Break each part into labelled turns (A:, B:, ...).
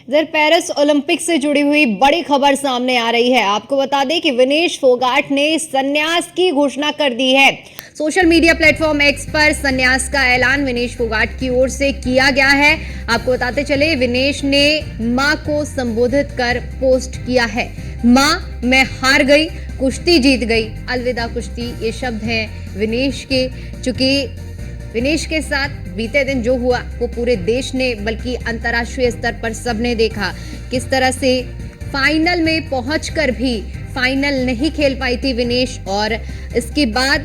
A: इधर Paris Olympic से जुड़ी हुई बड़ी खबर सामने आ रही है। आपको बता दें कि विनेश फोगाट ने संन्यास की घोषणा कर दी है। सोशल मीडिया प्लेटफॉर्म एक्स पर संन्यास का ऐलान विनेश फोगाट की ओर से किया गया है। आपको बताते चले, विनेश ने मां को संबोधित कर पोस्ट किया है। मां, मैं हार गई, कुश्ती जीत गई, अलविदा कुश्ती, ये शब्द हैं विनेश के। चूंकि विनेश के साथ बीते दिन जो हुआ वो पूरे देश ने बल्कि अंतर्राष्ट्रीय स्तर पर सबने देखा। किस तरह से फाइनल में पहुंचकर भी फाइनल नहीं खेल पाई थी विनेश, और इसके बाद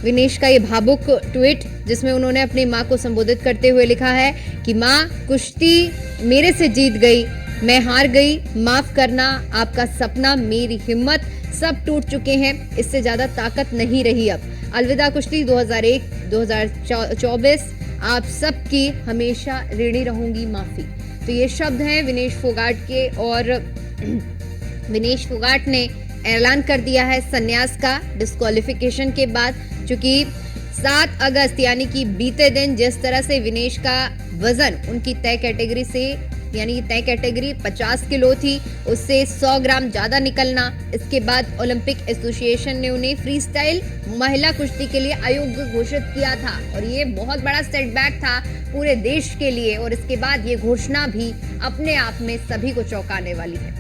A: विनेश का ये भावुक ट्वीट जिसमें उन्होंने अपनी मां को संबोधित करते हुए लिखा है कि मां, कुश्ती मेरे से जीत गई, मैं हार गई, माफ करना, आपका सपना, मेरी हिम्मत सब टूट चुके हैं, इससे ज्यादा ताकत नहीं रही अब। अलविदा कुश्ती 2001-2024, आप सबकी हमेशा ऋणी रहूंगी माफी। तो ये शब्द हैं विनेश फोगाट के, और विनेश फोगाट ने ऐलान कर दिया है संन्यास का डिस्क्वालिफिकेशन के बाद। चूंकि 7 अगस्त यानी कि बीते दिन जिस तरह से विनेश का वजन उनकी तय कैटेगरी से, यानी कि तय कैटेगरी 50 किलो थी, उससे 100 ग्राम ज्यादा निकलना, इसके बाद ओलंपिक एसोसिएशन ने उन्हें फ्री स्टाइल महिला कुश्ती के लिए अयोग्य घोषित किया था, और ये बहुत बड़ा सेटबैक था पूरे देश के लिए। और इसके बाद ये घोषणा भी अपने आप में सभी को चौंकाने वाली है।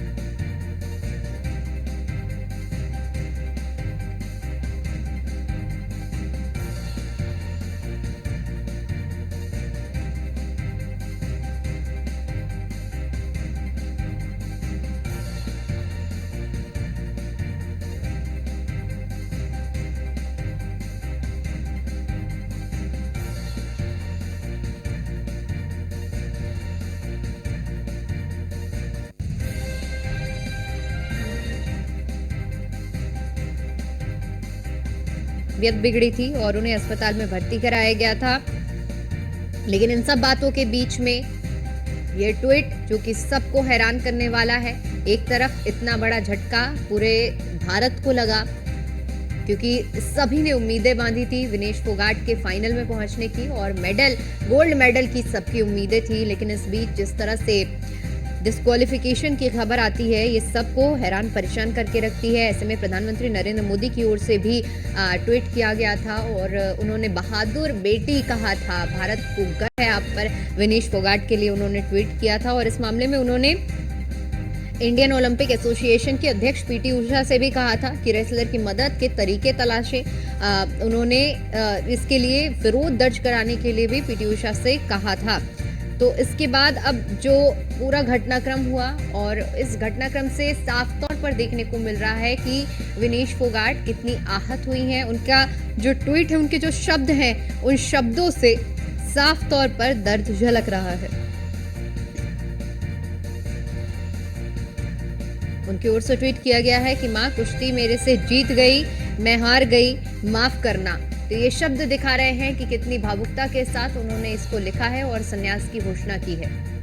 A: तबीयत बिगड़ी थी और उन्हें अस्पताल में भर्ती कराया गया था। लेकिन इन सब बातों के बीच में ये ट्वीट जो कि सबको हैरान करने वाला है। एक तरफ इतना बड़ा झटका पूरे भारत को लगा, क्योंकि सभी ने उम्मीदें बांधी थी विनेश फोगाट के फाइनल में पहुंचने की, और मेडल, गोल्ड मेडल की सबकी उम्मीदें थी। लेकिन इस बीच जिस तरह से डिस्क्वालिफिकेशन की खबर आती है, ये सबको हैरान परेशान करके रखती है। ऐसे में प्रधानमंत्री नरेंद्र मोदी की ओर से भी ट्वीट किया गया था, और उन्होंने बहादुर बेटी कहा था, भारत को गर्व है आप पर, विनेश फोगाट के लिए उन्होंने ट्वीट किया था। और इस मामले में उन्होंने इंडियन ओलंपिक एसोसिएशन के अध्यक्ष पीटी उषा से भी कहा था कि रेसलर की मदद के तरीके तलाशे। उन्होंने इसके लिए विरोध दर्ज कराने के लिए भी पीटी उषा से कहा था। तो इसके बाद अब जो पूरा घटनाक्रम हुआ, और इस घटनाक्रम से साफ तौर पर देखने को मिल रहा है कि विनेश फोगाट कितनी आहत हुई हैं। उनका जो ट्वीट है, उनके जो शब्द हैं, उन शब्दों से साफ तौर पर दर्द झलक रहा है। उनकी ओर से ट्वीट किया गया है कि मां, कुश्ती मेरे से जीत गई, मैं हार गई, माफ करना। तो ये शब्द दिखा रहे हैं कि कितनी भावुकता के साथ उन्होंने इसको लिखा है और संन्यास की घोषणा की है।